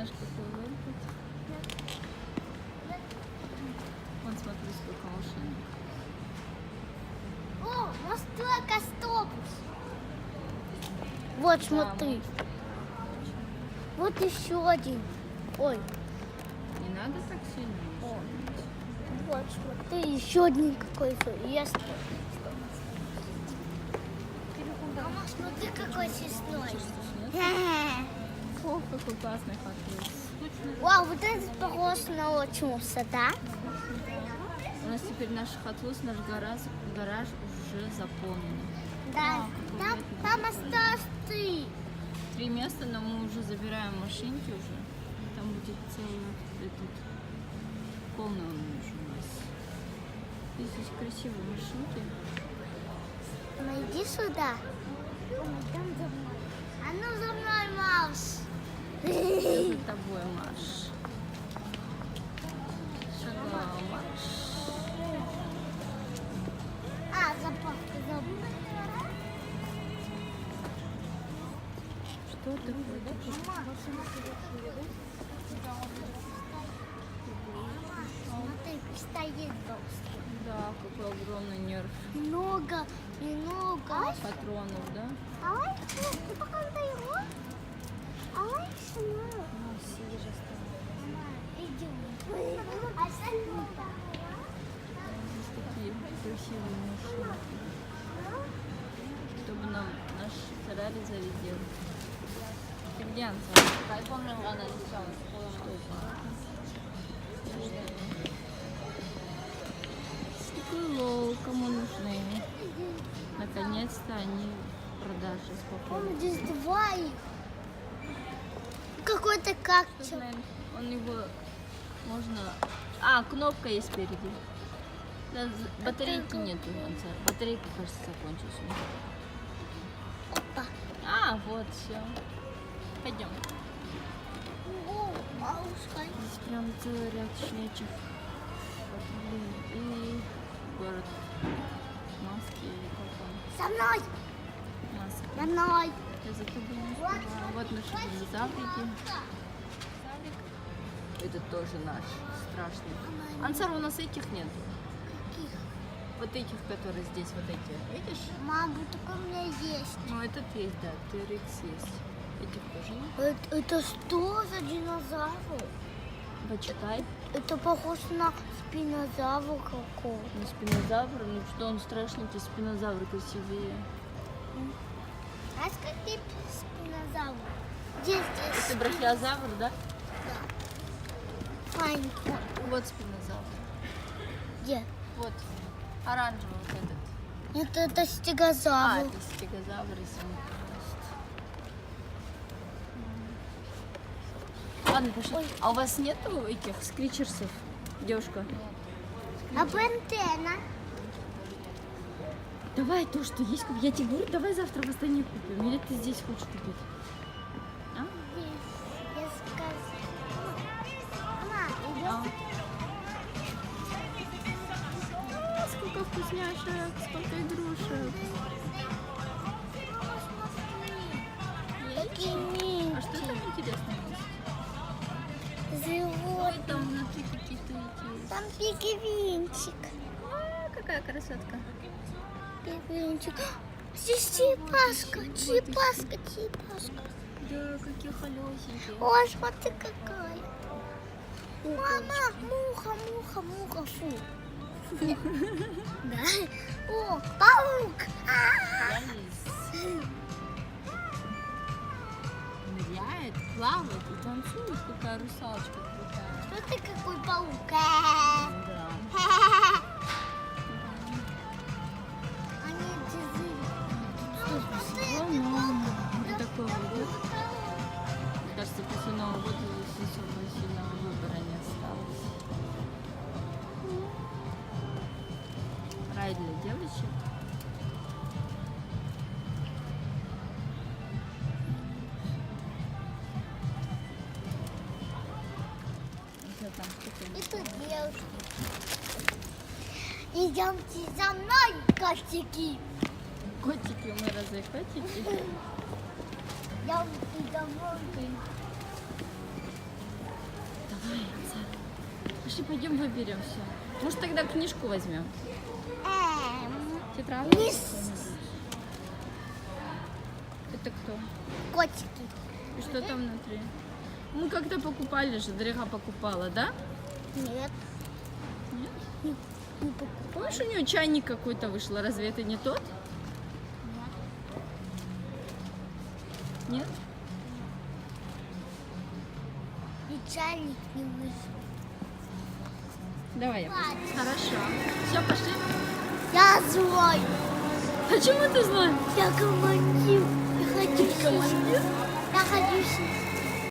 знаешь, какой выбрать? Вон, смотри, сколько машинок. О, мосток автобус. Вот, смотри. Вот еще один. Ой, Не надо так сильно. вот, смотри, еще один какой-то. Есть. Мама, смотри, какой честной. О, какой классный Hot Вау, вот этот похож на Лачуса, да? У нас теперь наш Hot Wheels, наш гараж уже заполнен. Да. Там осталось 3. 3 места, но мы уже забираем машинки уже. Там будет целый этот полный он уже у нас. Здесь красивые машинки. Ну иди сюда. А ну за мной, Маус. Я за тобой, Маш. Шагала, Маш. Забыл. Что такое? Смотри, стоит толстый. Да, какой огромный нерв. Много. Патронов, да? Ты покажи его. Идем. Здесь такие красивые машины. Чтобы нам наш Феррари зарядил. Ты где, Антон? Стекло, кому нужны? Наконец-то они в продаже спокойно. Здесь 2 их. Какой-то кактус. Он его можно... кнопка есть спереди. Да, батарейки нету, Ансар. Батарейка, кажется, закончилась. Опа. Вот все. Пойдем. О, бабушка. Здесь прям целый ряд щенячьих патрулей. И город Маски или как он? Со мной. Маска. За мной. Я за тобой не успеваю. Вот наши динозаврики. Это тоже наш страшный. Ансар, у нас этих нет. Каких? Вот этих, которые здесь, вот эти. Видишь? Мама, такой у меня есть. Ну, этот есть, да. T-Rex есть. Этих тоже нет. Это что за динозавр? Почитай. Это похоже на спинозавра какого. Ну, спинозавр, ну что он страшненький, спинозавр красивее. Знаешь, какие спинозавры? Здесь. Это брахиозавр, да? Файн. Вот спинозавр. Где? Вот. Оранжевый вот этот. Это стегозавр. Это стегозавр, если он есть. Ладно, пошли. Ой. А у вас нету этих скричерсов, девушка? А бентена? Давай то, что есть. Я тебе говорю, давай завтра в Астане купим. Или ты здесь хочешь купить? А? Здесь. Я сказала. Мама, идем. Сколько вкусняшек, сколько игрушек. Какие А что там милки. интересно есть? Живот. Ой, там внутри какие-то эти... Там пигвинчик. какая красотка. Пигвинчик. Здесь черепашка. Черепашка. Да, какие холесенькие. Ой, смотри какая. Мама, муха, фу. Да? О, паук. Ныряет, плавает и танцует, какая русалочка крутая. Смотри, какой паук. Да. Они джизы. Вот такой вот. Мне кажется, после Нового года здесь особо сильного выбора не осталось. Рай для девочек. Что там, что-то И тут девушки. Идемте за мной, котики. Котики, мы разве котики? Я иду домой. Пошли, пойдем выберем все. Может, тогда книжку возьмем? Тетрадку? Это кто? Котики. И что там внутри? Мы как-то покупали же, Дреха покупала, да? Нет. Нет? Не покупаю. Помнишь, у нее чайник какой-то вышел, разве это не тот? Нет? И чайник не вышел. Давай я посмотрю. Хорошо. Все, пошли. Я злой. Почему ты злой? Я командир. Я хочу Командир? Я хочу